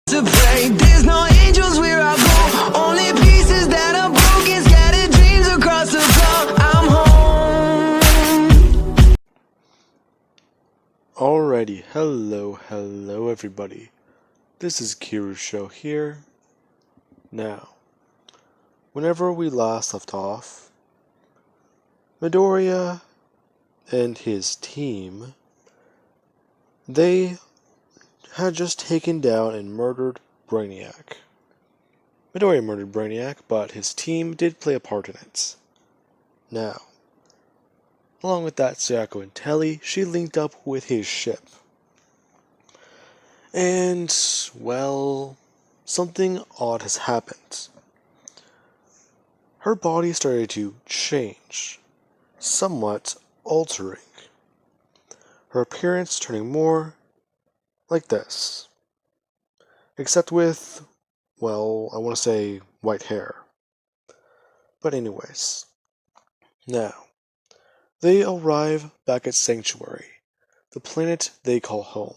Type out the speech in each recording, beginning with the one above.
To pray, there's no angels where I go, only pieces that are broken, scattered dreams across the floor. I'm home. Alrighty, hello everybody. This is Kirusho here. Now, whenever we last left off, Midoriya and his team, they had just taken down and murdered Brainiac. Midoriya murdered Brainiac, but his team did play a part in it. Now, along with that, Sayako and Telly, she linked up with his ship. And, well, something odd has happened. Her body started to change, somewhat altering. Her appearance turning more like this. Except with, well, I want to say white hair. But anyways. Now, they arrive back at Sanctuary, the planet they call home.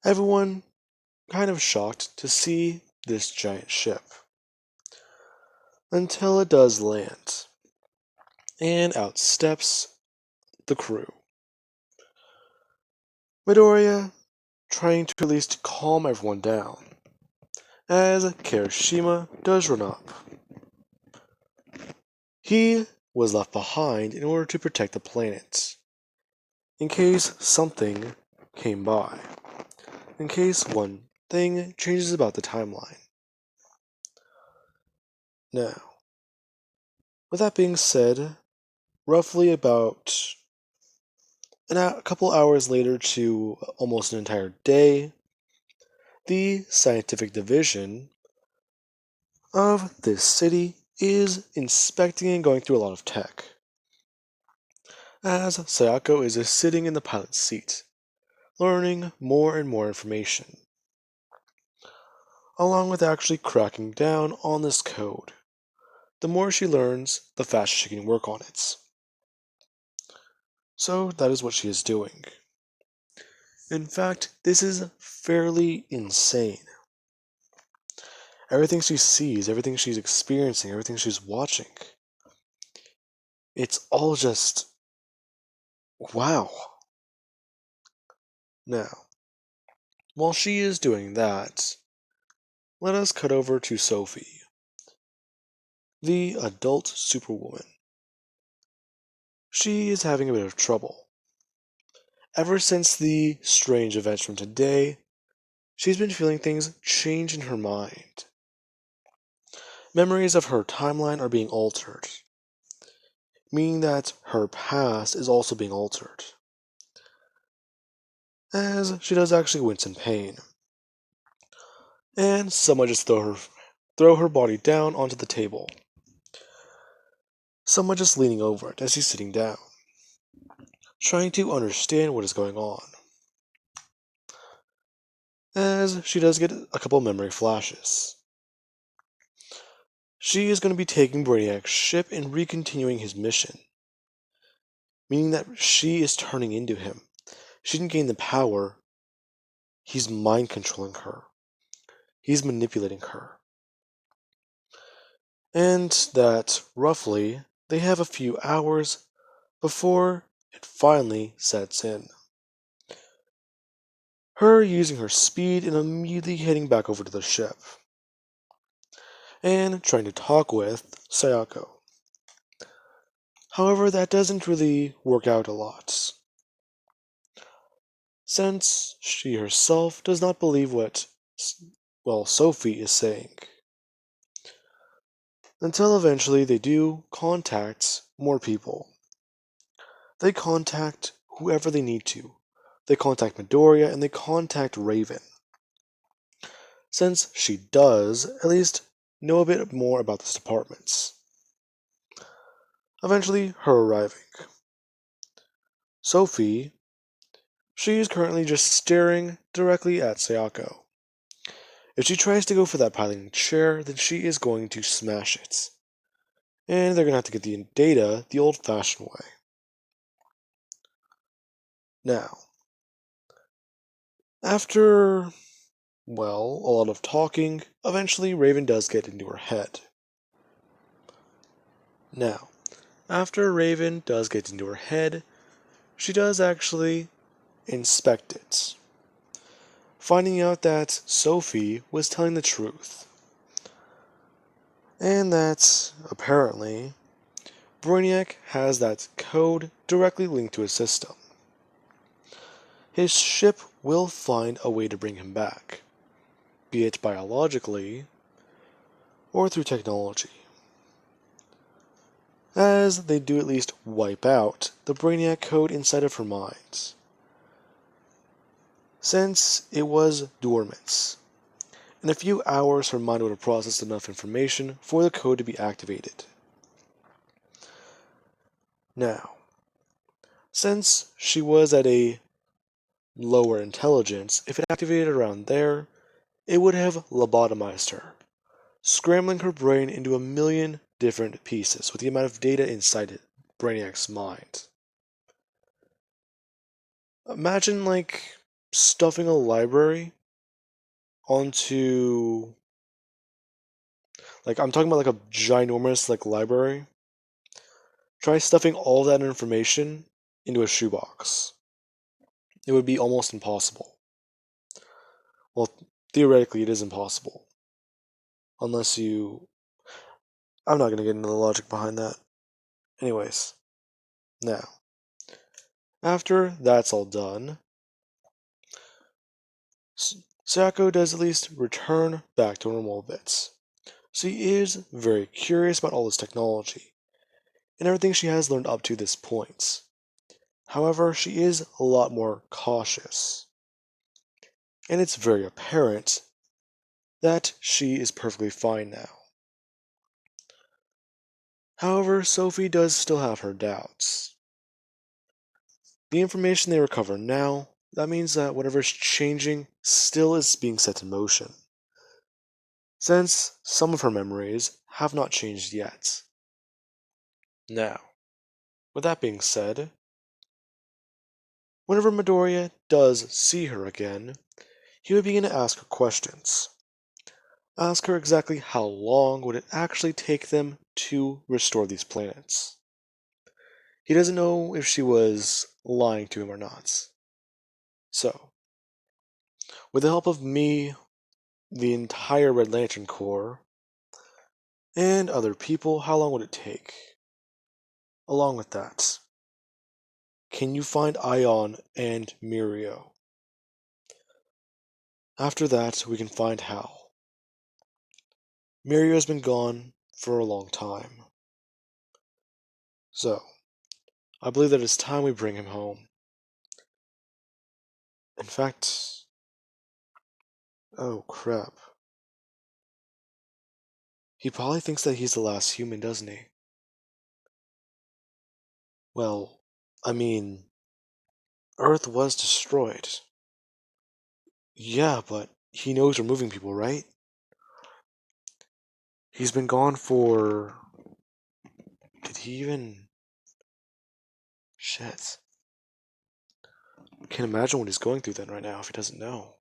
Everyone kind of shocked to see this giant ship. Until it does land. And out steps the crew. Midoriya trying to at least calm everyone down, as Kirishima does run up. He was left behind in order to protect the planet, in case something came by, in case one thing changes about the timeline. Now, with that being said, roughly about a couple hours later to almost an entire day, the scientific division of this city is inspecting and going through a lot of tech, as Sayako is just sitting in the pilot's seat, learning more and more information, along with actually cracking down on this code. The more she learns, the faster she can work on it. So that is what she is doing. In fact, this is fairly insane. Everything she sees, everything she's experiencing, everything she's watching, it's all just wow. Now, while she is doing that, let us cut over to Sophie, the adult superwoman. She is having a bit of trouble. Ever since the strange events from today, she's been feeling things change in her mind. Memories of her timeline are being altered, meaning that her past is also being altered, as she does actually wince in pain. And someone just throw her body down onto the table. Someone just leaning over it as she's sitting down, trying to understand what is going on. As she does get a couple memory flashes. She is going to be taking Brainiac's ship and recontinuing his mission, meaning that she is turning into him. She didn't gain the power. He's mind controlling her. He's manipulating her. And that, roughly, they have a few hours before it finally sets in. Her using her speed and immediately heading back over to the ship. And trying to talk with Sayako. However, that doesn't really work out a lot, since she herself does not believe what, well, Sophie is saying. Until eventually they do contact more people. They contact whoever they need to. They contact Midoriya and they contact Raven, since she does at least know a bit more about these departments. Eventually, her arriving. Sophie, she is currently just staring directly at Sayako. If she tries to go for that piloting chair, then she is going to smash it. And they're going to have to get the data the old-fashioned way. Now, after well, a lot of talking, eventually Raven does get into her head. Now, after Raven does get into her head, she does actually inspect it, finding out that Sophie was telling the truth, and that, apparently, Brainiac has that code directly linked to his system. His ship will find a way to bring him back, be it biologically or through technology, as they do at least wipe out the Brainiac code inside of her mind, since it was dormant. In a few hours her mind would have processed enough information for the code to be activated. Now, since she was at a lower intelligence, if it activated around there, it would have lobotomized her, scrambling her brain into a million different pieces with the amount of data inside it, Brainiac's mind. Imagine, like, stuffing a library onto, like, I'm talking about like a ginormous, like, library. Try stuffing all that information into a shoebox. It would be almost impossible. Well, theoretically, it is impossible. Unless you... I'm not going to get into the logic behind that. Anyways, now, after that's all done, Sayako does at least return back to normal bits. She is very curious about all this technology, and everything she has learned up to this point. However, she is a lot more cautious, and it's very apparent that she is perfectly fine now. However, Sophie does still have her doubts. The information they recover now, that means that whatever's changing still is being set in motion, since some of her memories have not changed yet. Now, with that being said, whenever Midoriya does see her again, he would begin to ask her questions. Ask her exactly how long would it actually take them to restore these planets. He doesn't know if she was lying to him or not. So, with the help of me, the entire Red Lantern Corps, and other people, how long would it take? Along with that, can you find Ion and Mirio? After that, we can find Hal. Mirio's been gone for a long time. So, I believe that it's time we bring him home. In fact, oh crap. He probably thinks that he's the last human, doesn't he? Well, I mean, Earth was destroyed. Yeah, but he knows we're moving people, right? He's been gone for... Did he even... Shit. Can't imagine what he's going through then right now if he doesn't know.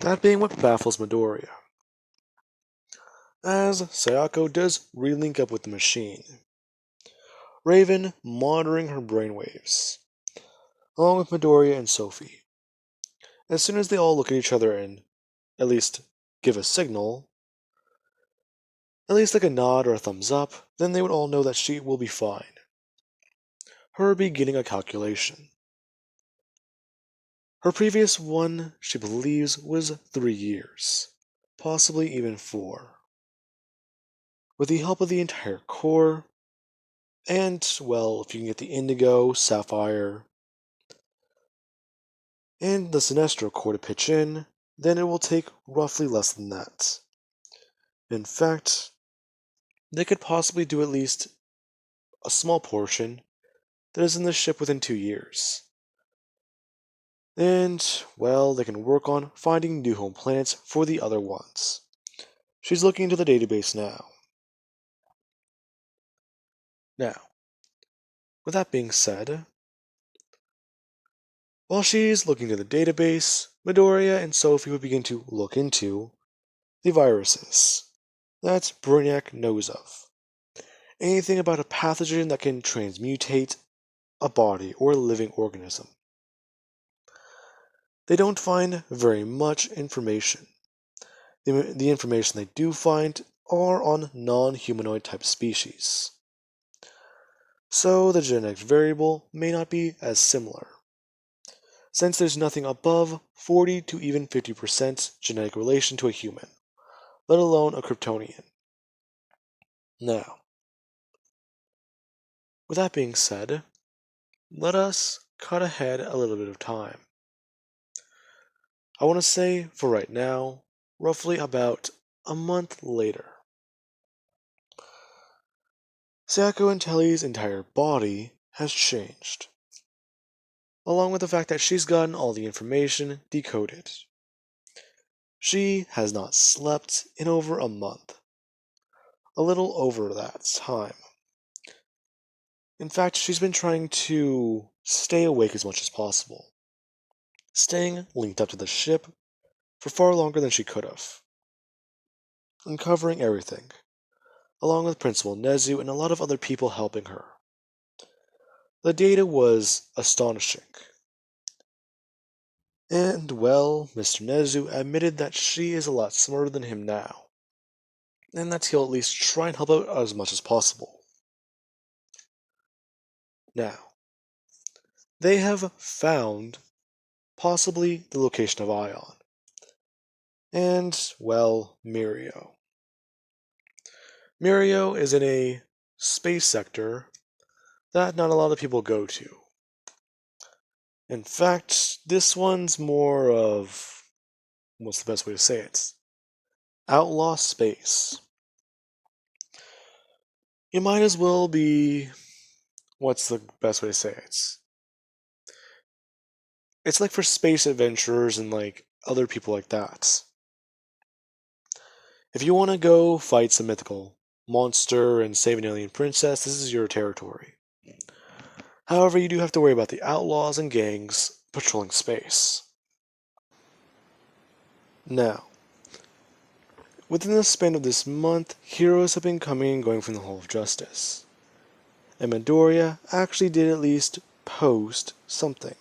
That being what baffles Midoriya, as Sayako does relink up with the machine. Raven monitoring her brainwaves, along with Midoriya and Sophie. As soon as they all look at each other and at least give a signal, at least like a nod or a thumbs up, then they would all know that she will be fine. Her beginning a calculation. Her previous one, she believes, was 3 years, possibly even 4. With the help of the entire Corps, and, well, if you can get the Indigo, Sapphire, and the Sinestro Corps to pitch in, then it will take roughly less than that. In fact, they could possibly do at least a small portion that is in the ship within 2 years. And, well, they can work on finding new home planets for the other ones. She's looking into the database now. Now, with that being said, While she's looking to the database, Midoriya and Sophie would begin to look into the viruses that Brainiac knows of. Anything about a pathogen that can transmutate a body or a living organism. They don't find very much information. The information they do find are on non-humanoid type species. So the genetic variable may not be as similar, since there's nothing above 40 to even 50% genetic relation to a human, let alone a Kryptonian. Now, with that being said, let us cut ahead a little bit of time. I want to say, for right now, roughly about a month later. Sayako and Telly's entire body has changed, along with the fact that she's gotten all the information decoded. She has not slept in over a month. A little over that time. In fact, she's been trying to stay awake as much as possible, staying linked up to the ship for far longer than she could have, uncovering everything, along with Principal Nezu and a lot of other people helping her. The data was astonishing. And, well, Mr. Nezu admitted that she is a lot smarter than him now, and that he'll at least try and help out as much as possible. Now, they have found possibly the location of Ion, and, well, Mirio. Mirio is in a space sector that not a lot of people go to. In fact, this one's more of, what's the best way to say it? Outlaw space. It might as well be, what's the best way to say it? It's like for space adventurers and like other people like that. If you want to go fight some mythical monster and save an alien princess, this is your territory. However, you do have to worry about the outlaws and gangs patrolling space. Now, within the span of this month, heroes have been coming and going from the Hall of Justice. And Midoriya actually did at least post something.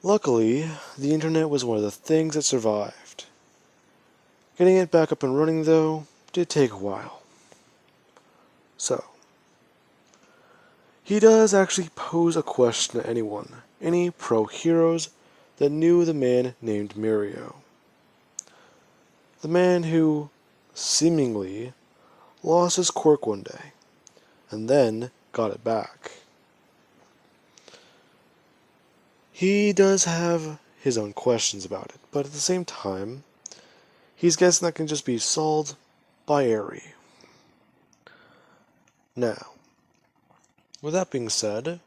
Luckily, the internet was one of the things that survived. Getting it back up and running, though, did take a while. So, he does actually pose a question to anyone, any pro-heroes that knew the man named Mirio. The man who, seemingly, lost his quirk one day, and then got it back. He does have his own questions about it, but at the same time, he's guessing that can just be solved by Eri. Now, with that being said,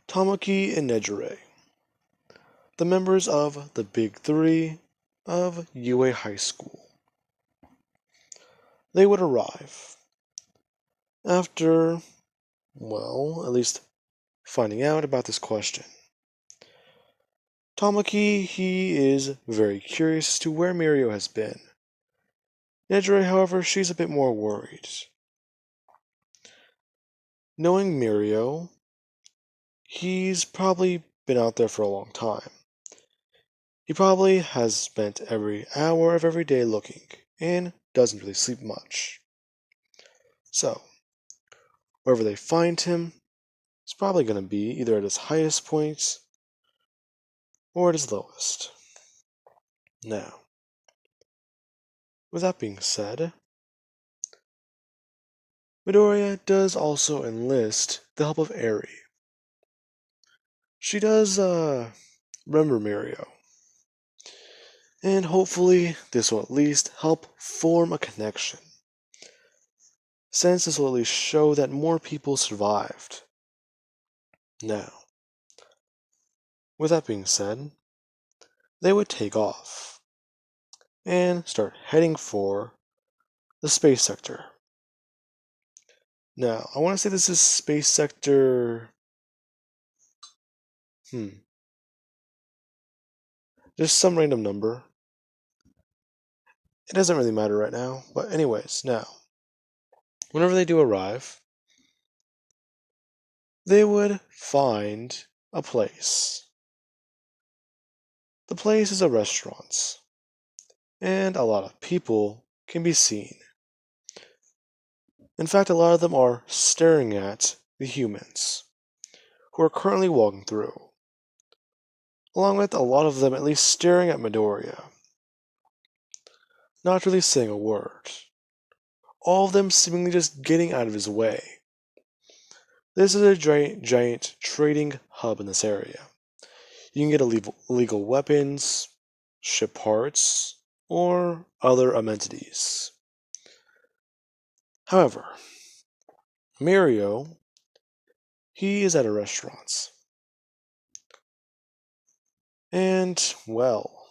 Tamaki and Nejire, the members of the Big Three of UA High School, they would arrive after, well, at least finding out about this question. Tamaki, he is very curious as to where Mirio has been. Nejire, however, she's a bit more worried. Knowing Mirio, he's probably been out there for a long time. He probably has spent every hour of every day looking, and doesn't really sleep much. So, wherever they find him, it's probably going to be either at his highest point or at his lowest. Now, with that being said, Midoriya does also enlist the help of Eri. She does, remember Mirio. And hopefully this will at least help form a connection, since this will at least show that more people survived. Now, with that being said, they would take off and start heading for the space sector. Now, I want to say this is space sector Just some random number. It doesn't really matter right now, but anyways, now, whenever they do arrive, they would find a place. The place is a restaurant, and a lot of people can be seen. In fact, a lot of them are staring at the humans who are currently walking through, along with a lot of them at least staring at Midoriya, not really saying a word. All of them seemingly just getting out of his way. This is a giant trading hub in this area. You can get illegal weapons, ship parts, or other amenities. However, Mario, he is at a restaurant. And, well,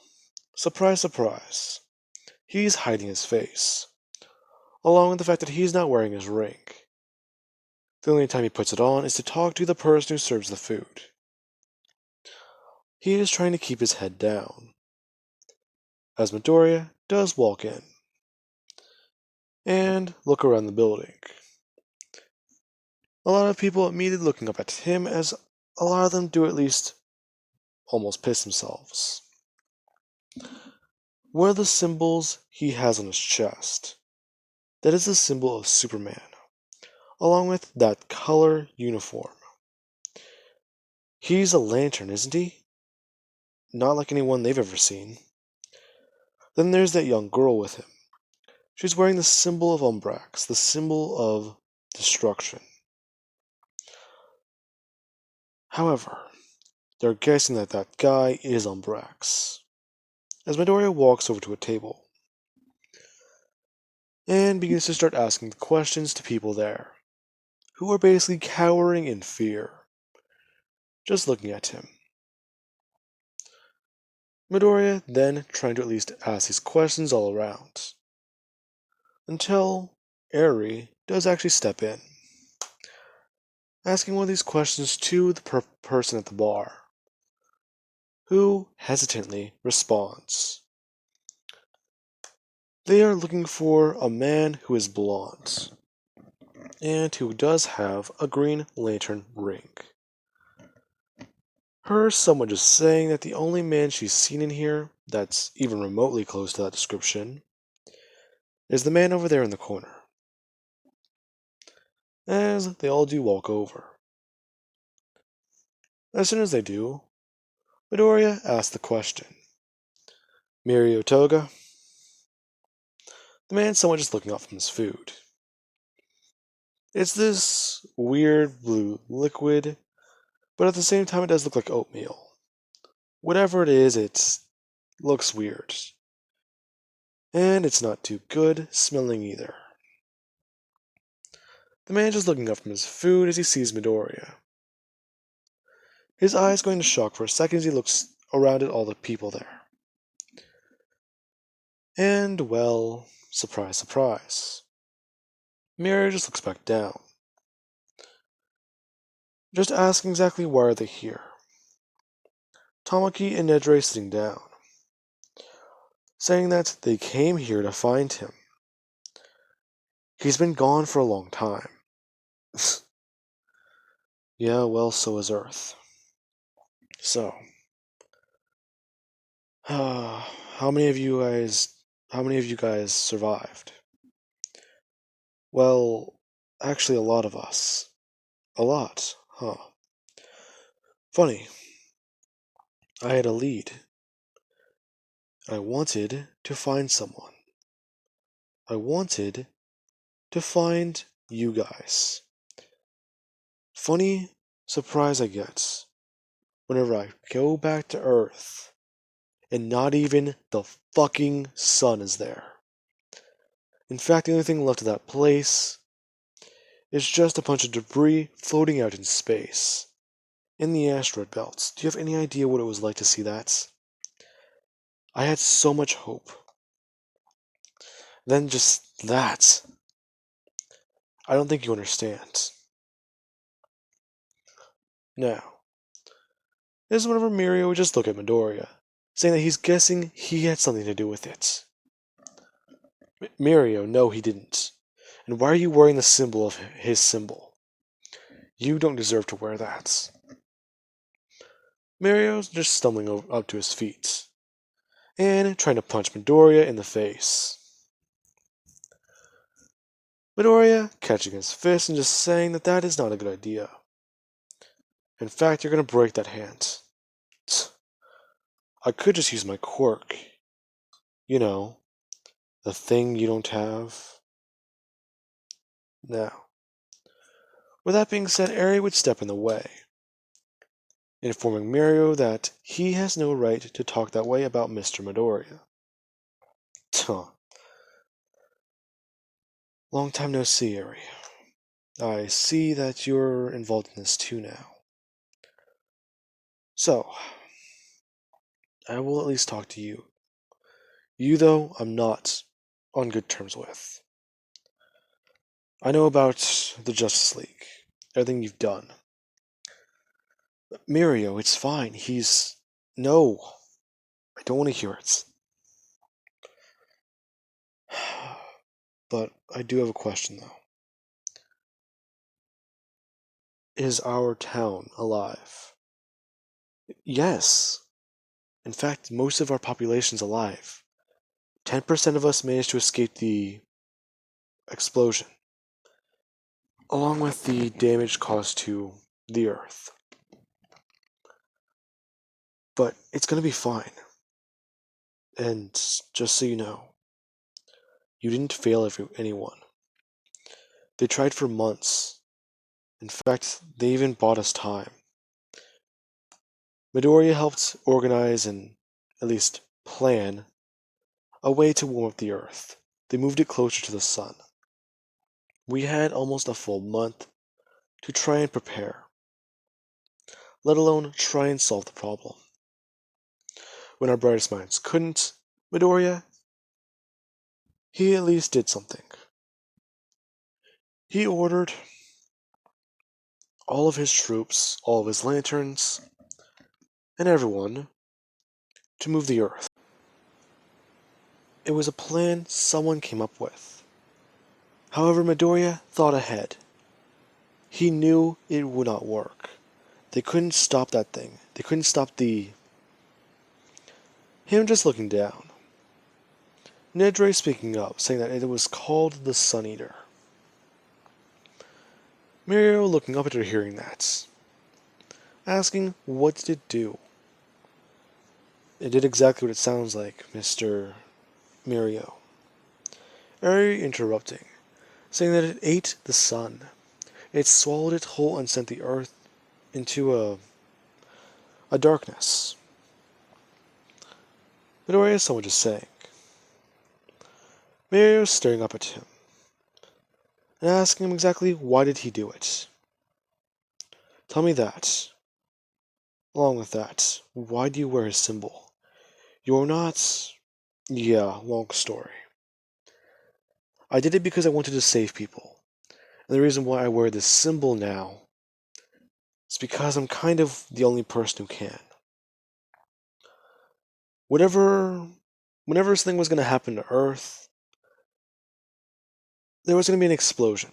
surprise, surprise, he's hiding his face, along with the fact that he's not wearing his ring. The only time he puts it on is to talk to the person who serves the food. He is trying to keep his head down, as Midoriya does walk in and look around the building. A lot of people immediately looking up at him, as a lot of them do at least almost piss themselves. One of the symbols he has on his chest, that is the symbol of Superman, along with that color uniform. He's a lantern, isn't he? Not like anyone they've ever seen. Then there's that young girl with him. She's wearing the symbol of Umbrax, the symbol of destruction. However, they're guessing that that guy is Umbrax, as Midoriya walks over to a table and begins to start asking questions to people there, who are basically cowering in fear, just looking at him. Midoriya then trying to at least ask these questions all around, until Eri does actually step in, asking one of these questions to the person at the bar, who hesitantly responds. They are looking for a man who is blonde, and who does have a Green Lantern ring. Her someone just saying that the only man she's seen in here that's even remotely close to that description is the man over there in the corner. As they all do walk over. As soon as they do, Midoriya asks the question. Mirio Toga? The man's somewhat just looking up from his food. It's this weird blue liquid, but at the same time it does look like oatmeal. Whatever it is, it looks weird. And it's not too good smelling either. The man just looking up from his food as he sees Midoriya. His eyes going to shock for a second as he looks around at all the people there. And, well, surprise, surprise. Mirio just looks back down, just asking exactly why are they here. Tamaki and Nedre sitting down, saying that they came here to find him. He's been gone for a long time. Yeah, well, so is Earth. So, how many of you guys survived? Well, actually a lot of us. A lot, huh? Funny. I had a lead. I wanted to find someone. I wanted to find you guys. Funny surprise I get whenever I go back to Earth and not even the fucking sun is there. In fact, the only thing left of that place is just a bunch of debris floating out in space, in the asteroid belts. Do you have any idea what it was like to see that? I had so much hope. Then just that. I don't think you understand. Now, This is whenever Mirio would just look at Midoriya, saying that he's guessing he had something to do with it. Mirio, no, he didn't. And why are you wearing the symbol of his symbol? You don't deserve to wear that. Mirio's just stumbling up to his feet and trying to punch Midoriya in the face. Midoriya catching his fist and just saying that that is not a good idea. In fact, you're going to break that hand. I could just use my quirk. You know, the thing you don't have. Now, with that being said, Eri would step in the way, informing Mirio that he has no right to talk that way about Mr. Midoriya. Tuh. Long time no see, Eri. I see that you're involved in this too now. So, I will at least talk to you. You, though, I'm not on good terms with. I know about the Justice League, everything you've done. But Mirio, it's fine. No, I don't want to hear it. But I do have a question, though. Is our town alive? Yes. In fact, most of our population's alive. 10% of us managed to escape the explosion, along with the damage caused to the Earth. But it's gonna be fine. And just so you know, you didn't fail anyone. They tried for months. In fact, they even bought us time. Midoriya helped organize and at least plan a way to warm up the Earth. They moved it closer to the sun. We had almost a full month to try and prepare, let alone try and solve the problem. When our brightest minds couldn't, Midoriya, he at least did something. He ordered all of his troops, all of his lanterns, and everyone to move the Earth. It was a plan someone came up with. However, Midoriya thought ahead. He knew it would not work. They couldn't stop that thing. They couldn't stop him just looking down. Nedre speaking up, saying that it was called the Sun Eater. Mirio looking up at her hearing that, asking what did it do. It did exactly what it sounds like, Mr. Mirio. Eri interrupting, saying that it ate the sun. It swallowed it whole and sent the earth into a darkness. Midoriya is someone just saying. Mirio staring up at him and asking him exactly why did he do it. Tell me that. Along with that, why do you wear his symbol? You're not... Yeah, long story. I did it because I wanted to save people. And the reason why I wear this symbol now is because I'm kind of the only person who can. Whenever this thing was going to happen to Earth, there was going to be an explosion.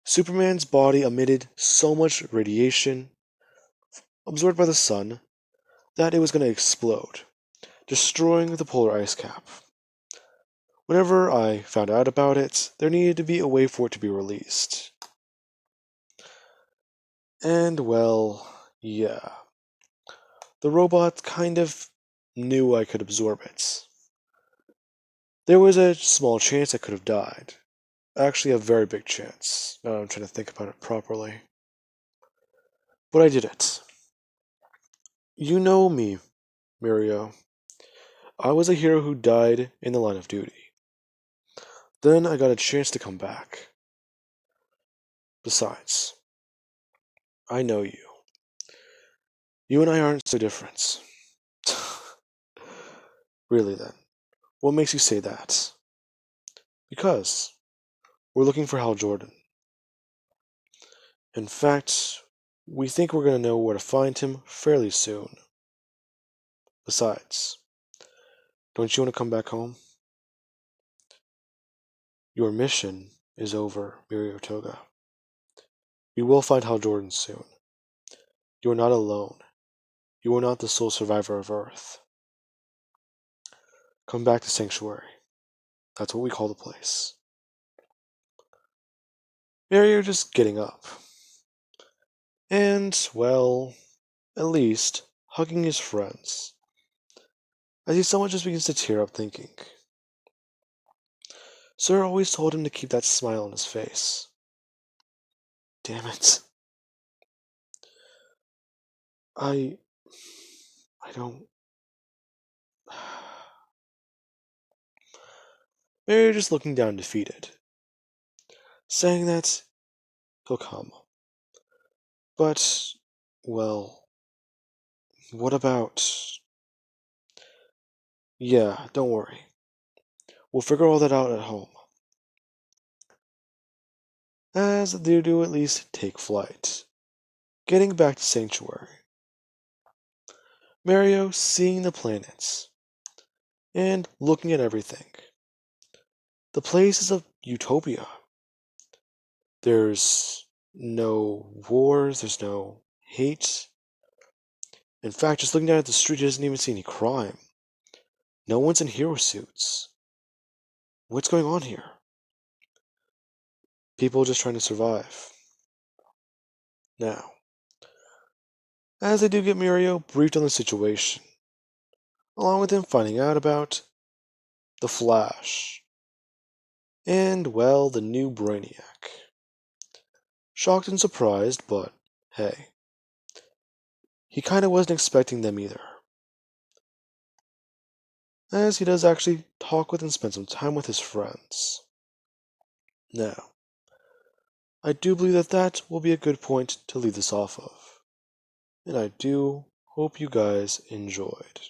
Superman's body emitted so much radiation absorbed by the sun that it was going to explode, destroying the polar ice cap. Whenever I found out about it, there needed to be a way for it to be released. And, well, yeah. The robot kind of knew I could absorb it. There was a small chance I could have died. Actually, a very big chance. Now I'm trying to think about it properly. But I did it. You know me, Mirio. I was a hero who died in the line of duty. Then I got a chance to come back. Besides, I know you. You and I aren't so different. Really then, what makes you say that? Because we're looking for Hal Jordan. In fact, we think we're going to know where to find him fairly soon. Besides, don't you want to come back home? Your mission is over, Mirio Toga. We will find Hal Jordan soon. You are not alone. You are not the sole survivor of Earth. Come back to Sanctuary. That's what we call the place. Mirio just getting up. And, well, at least hugging his friends. As he somewhat just begins to tear up thinking. Sir always told him to keep that smile on his face. Damn it. I don't... Mary just looking down defeated, saying that he'll come. But, well, what about... Yeah, don't worry. We'll figure all that out at home. As they do at least take flight, getting back to Sanctuary. Mario seeing the planets, and looking at everything. The place is a utopia. There's no wars, there's no hate. In fact, just looking down at the street, he doesn't even see any crime. No one's in hero suits. What's going on here? People just trying to survive. Now, as they do get Mirio briefed on the situation, along with him finding out about the Flash, and, well, the new Brainiac. Shocked and surprised, but hey, he kinda wasn't expecting them either. As he does actually talk with and spend some time with his friends. Now, I do believe that that will be a good point to leave this off of. And I do hope you guys enjoyed.